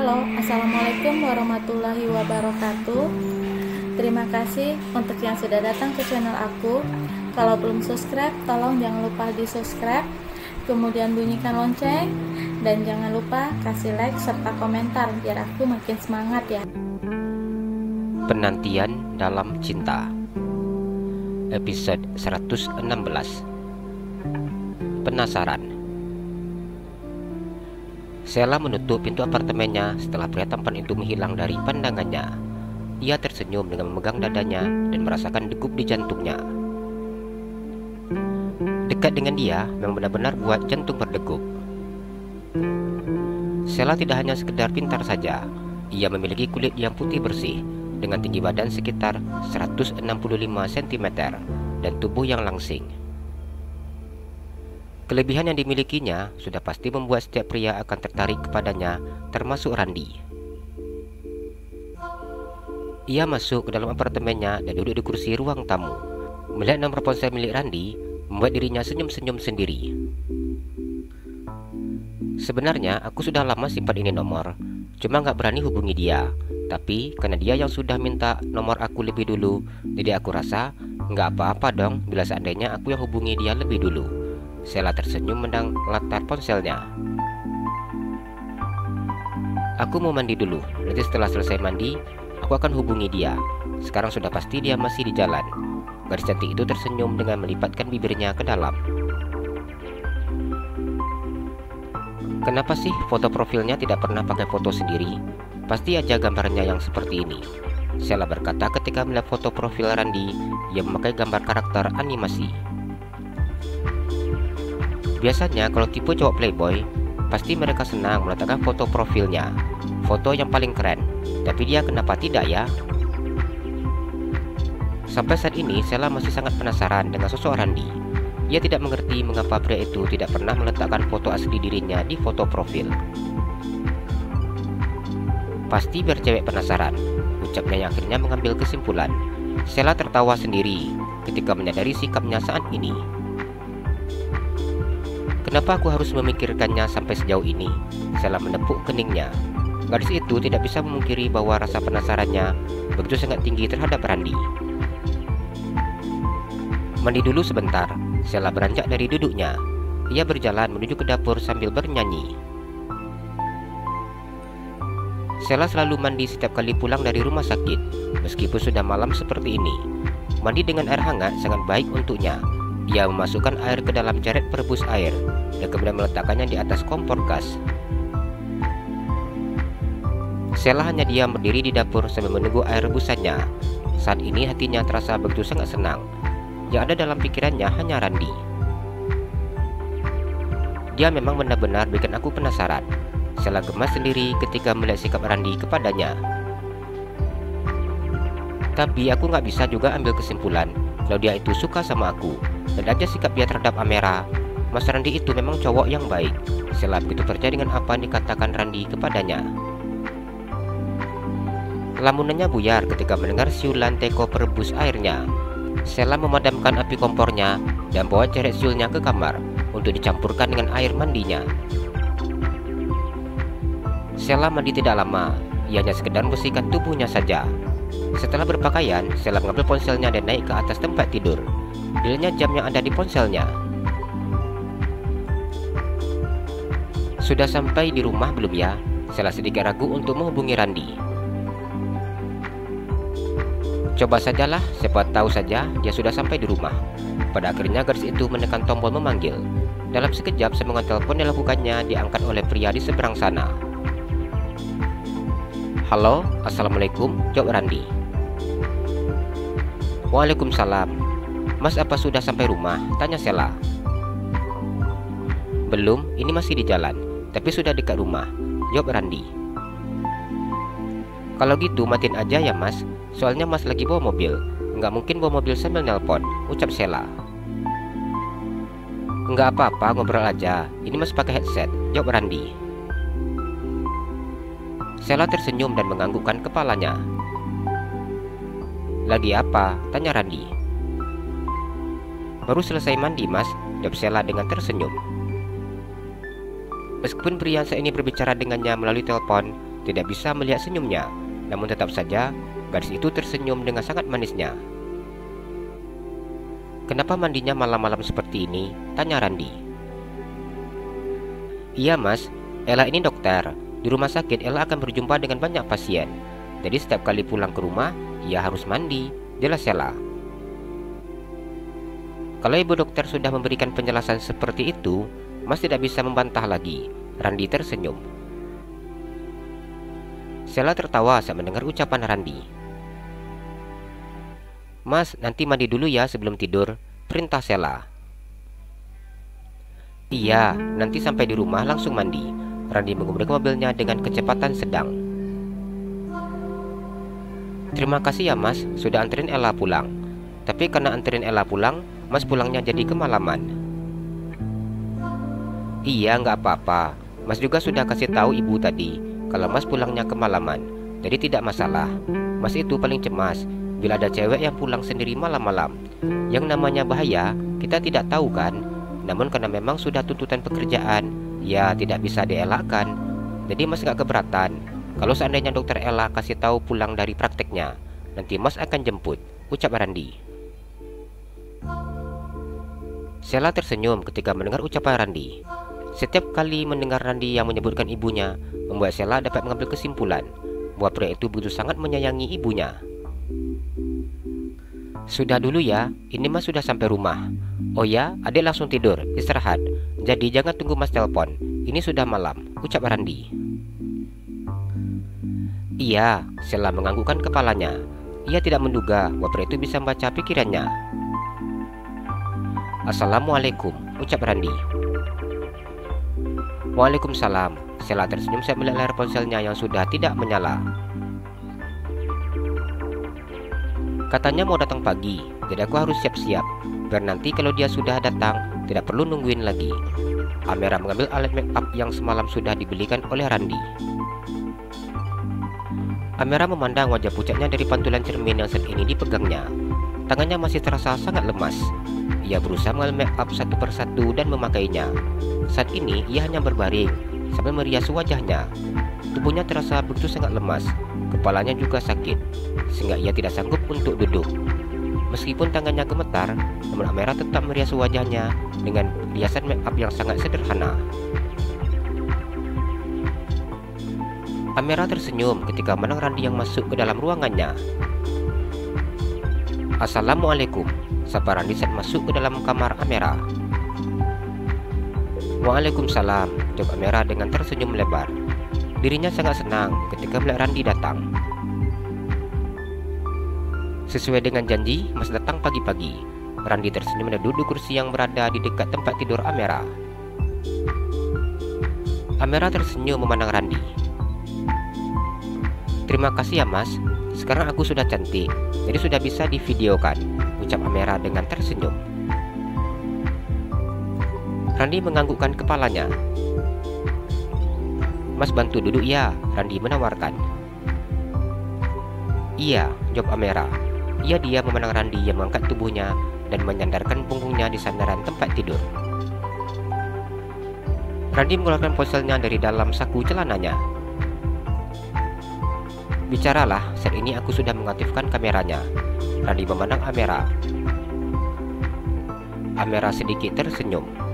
Halo, Assalamualaikum warahmatullahi wabarakatuh. Terima kasih untuk yang sudah datang ke channel aku. Kalau belum subscribe, tolong jangan lupa di subscribe, kemudian bunyikan lonceng, dan jangan lupa kasih like serta komentar biar aku makin semangat ya. Penantian dalam cinta, episode 116. Penasaran. Sheila menutup pintu apartemennya setelah pria tampan itu menghilang dari pandangannya. Ia tersenyum dengan memegang dadanya dan merasakan degup di jantungnya. Dekat dengan dia memang benar-benar buat jantung berdegup. Sheila tidak hanya sekedar pintar saja. Ia memiliki kulit yang putih bersih dengan tinggi badan sekitar 165 cm dan tubuh yang langsing. Kelebihan yang dimilikinya sudah pasti membuat setiap pria akan tertarik kepadanya, termasuk Randi. Ia masuk ke dalam apartemennya dan duduk di kursi ruang tamu. Melihat nomor ponsel milik Randi membuat dirinya senyum-senyum sendiri. Sebenarnya aku sudah lama simpan ini nomor, cuma nggak berani hubungi dia. Tapi karena dia yang sudah minta nomor aku lebih dulu, jadi aku rasa nggak apa-apa dong bila seandainya aku yang hubungi dia lebih dulu. Sheila tersenyum mendang latar ponselnya. Aku mau mandi dulu, nanti setelah selesai mandi, aku akan hubungi dia. Sekarang sudah pasti dia masih di jalan. Gadis cantik itu tersenyum dengan melipatkan bibirnya ke dalam. Kenapa sih foto profilnya tidak pernah pakai foto sendiri? Pasti aja gambarnya yang seperti ini, Sheila berkata ketika melihat foto profil Randi yang memakai gambar karakter animasi. Biasanya kalau tipe cowok playboy, pasti mereka senang meletakkan foto profilnya, foto yang paling keren. Tapi dia kenapa tidak ya? Sampai saat ini Sheila masih sangat penasaran dengan sosok Randi. Ia tidak mengerti mengapa pria itu tidak pernah meletakkan foto asli dirinya di foto profil. Pasti biar cewek penasaran, ucapnya yang akhirnya mengambil kesimpulan. Sheila tertawa sendiri ketika menyadari sikapnya saat ini. Kenapa aku harus memikirkannya sampai sejauh ini? Sheila menepuk keningnya. Gadis itu tidak bisa memungkiri bahwa rasa penasarannya begitu sangat tinggi terhadap Randi. Mandi dulu sebentar, Sheila beranjak dari duduknya. Ia berjalan menuju ke dapur sambil bernyanyi. Sheila selalu mandi setiap kali pulang dari rumah sakit, meskipun sudah malam seperti ini. Mandi dengan air hangat sangat baik untuknya. Ia memasukkan air ke dalam ceret perebus air dan kemudian meletakkannya di atas kompor gas. Sheila hanya diam berdiri di dapur sambil menunggu air rebusannya. Saat ini hatinya terasa begitu sangat senang. Yang ada dalam pikirannya hanya Randi. Dia memang benar-benar bikin aku penasaran. Sheila gemas sendiri ketika melihat sikap Randi kepadanya. Tapi aku nggak bisa juga ambil kesimpulan kalau dia itu suka sama aku. Dan aja sikap dia terhadap Amera, Mas Randi itu memang cowok yang baik. Sheila begitu percaya dengan apa yang dikatakan Randi kepadanya. Lamunannya buyar ketika mendengar siulan teko perebus airnya. Sheila memadamkan api kompornya dan bawa ceret siulnya ke kamar untuk dicampurkan dengan air mandinya. Sheila mandi tidak lama, ia hanya sekedar membersihkan tubuhnya saja. Setelah berpakaian, Sheila mengambil ponselnya dan naik ke atas tempat tidur. Dilihatnya jam yang ada di ponselnya. Sudah sampai di rumah belum ya? Sheila sedikit ragu untuk menghubungi Randi. Coba sajalah, siapa tahu saja dia sudah sampai di rumah. Pada akhirnya gadis itu menekan tombol memanggil. Dalam sekejap sambungan telepon dilakukannya diangkat oleh pria di seberang sana. Halo, Assalamualaikum, jawab Randi. Waalaikumsalam. Mas apa sudah sampai rumah? Tanya Sheila. Belum, ini masih di jalan, tapi sudah dekat rumah, jawab Randi. Kalau gitu matiin aja ya mas, soalnya mas lagi bawa mobil. Nggak mungkin bawa mobil sambil nelpon, ucap Sheila. Nggak apa-apa, ngobrol aja, ini mas pakai headset, jawab Randi. Sheila tersenyum dan menganggukkan kepalanya. Lagi apa? Tanya Randi. Baru selesai mandi mas, jawab Sheila dengan tersenyum. Meskipun pria ini berbicara dengannya melalui telepon, tidak bisa melihat senyumnya. Namun tetap saja gadis itu tersenyum dengan sangat manisnya. "Kenapa mandinya malam-malam seperti ini?" tanya Randi. "Iya mas, Ella ini dokter. Di rumah sakit Ella akan berjumpa dengan banyak pasien. Jadi setiap kali pulang ke rumah, ia harus mandi," jelas Ella. Kalau ibu dokter sudah memberikan penjelasan seperti itu, Mas tidak bisa membantah lagi. Randi tersenyum. Sheila tertawa saat mendengar ucapan Randi. "Mas, nanti mandi dulu ya sebelum tidur," perintah Sheila. "Iya, nanti sampai di rumah langsung mandi." Randi mengemudi mobilnya dengan kecepatan sedang. "Terima kasih ya mas, sudah anterin Ella pulang. Tapi karena anterin Ella pulang, mas pulangnya jadi kemalaman." "Iya, nggak apa-apa. Mas juga sudah kasih tahu ibu tadi kalau mas pulangnya kemalaman, jadi tidak masalah. Mas itu paling cemas bila ada cewek yang pulang sendiri malam-malam. Yang namanya bahaya, kita tidak tahu kan. Namun karena memang sudah tuntutan pekerjaan, ya tidak bisa dielakkan. Jadi mas nggak keberatan kalau seandainya dokter Ella kasih tahu pulang dari prakteknya. Nanti mas akan jemput," ucap Randi. Sheila tersenyum ketika mendengar ucapan Randi. Setiap kali mendengar Randi yang menyebutkan ibunya, membuat Sheila dapat mengambil kesimpulan bahwa pria itu begitu sangat menyayangi ibunya. "Sudah dulu ya, ini mas sudah sampai rumah. Oh ya, adik langsung tidur, istirahat. Jadi jangan tunggu mas telepon, ini sudah malam," ucap Randi. "Iya," Sheila menganggukkan kepalanya. Ia tidak menduga bahwa pria itu bisa membaca pikirannya. "Assalamualaikum," ucap Randi. "Waalaikumsalam." Sheila tersenyum saat melihat layar ponselnya yang sudah tidak menyala. "Katanya mau datang pagi, jadi aku harus siap-siap, biar nanti kalau dia sudah datang, tidak perlu nungguin lagi." Amira mengambil alat make up yang semalam sudah dibelikan oleh Randi. Amira memandang wajah pucatnya dari pantulan cermin yang saat ini dipegangnya. Tangannya masih terasa sangat lemas. Ia berusaha mengambil make up satu persatu dan memakainya. Saat ini ia hanya berbaring sambil merias wajahnya. Tubuhnya terasa begitu sangat lemas. Kepalanya juga sakit, sehingga ia tidak sanggup untuk duduk. Meskipun tangannya gemetar, namun Amira tetap merias wajahnya dengan hiasan make up yang sangat sederhana. Amira tersenyum ketika menang Randi yang masuk ke dalam ruangannya. "Assalamualaikum," sapa Randi saat masuk ke dalam kamar Amira. "Waalaikumsalam," jawab Amira dengan tersenyum lebar. Dirinya sangat senang ketika melihat Randi datang. Sesuai dengan janji, Mas datang pagi-pagi. Randi tersenyum dan duduk kursi yang berada di dekat tempat tidur Amira. Amira tersenyum memandang Randi. "Terima kasih ya mas, sekarang aku sudah cantik, jadi sudah bisa divideokan," ucap Amira dengan tersenyum. Randi menganggukkan kepalanya. "Mas bantu duduk ya," Randi menawarkan. "Iya," jawab Amira. Ia diam memandang Randi yang mengangkat tubuhnya dan menyandarkan punggungnya di sandaran tempat tidur. Randi mengeluarkan ponselnya dari dalam saku celananya. "Bicaralah, saat ini aku sudah mengaktifkan kameranya." Randi memandang Amira. Amira sedikit tersenyum.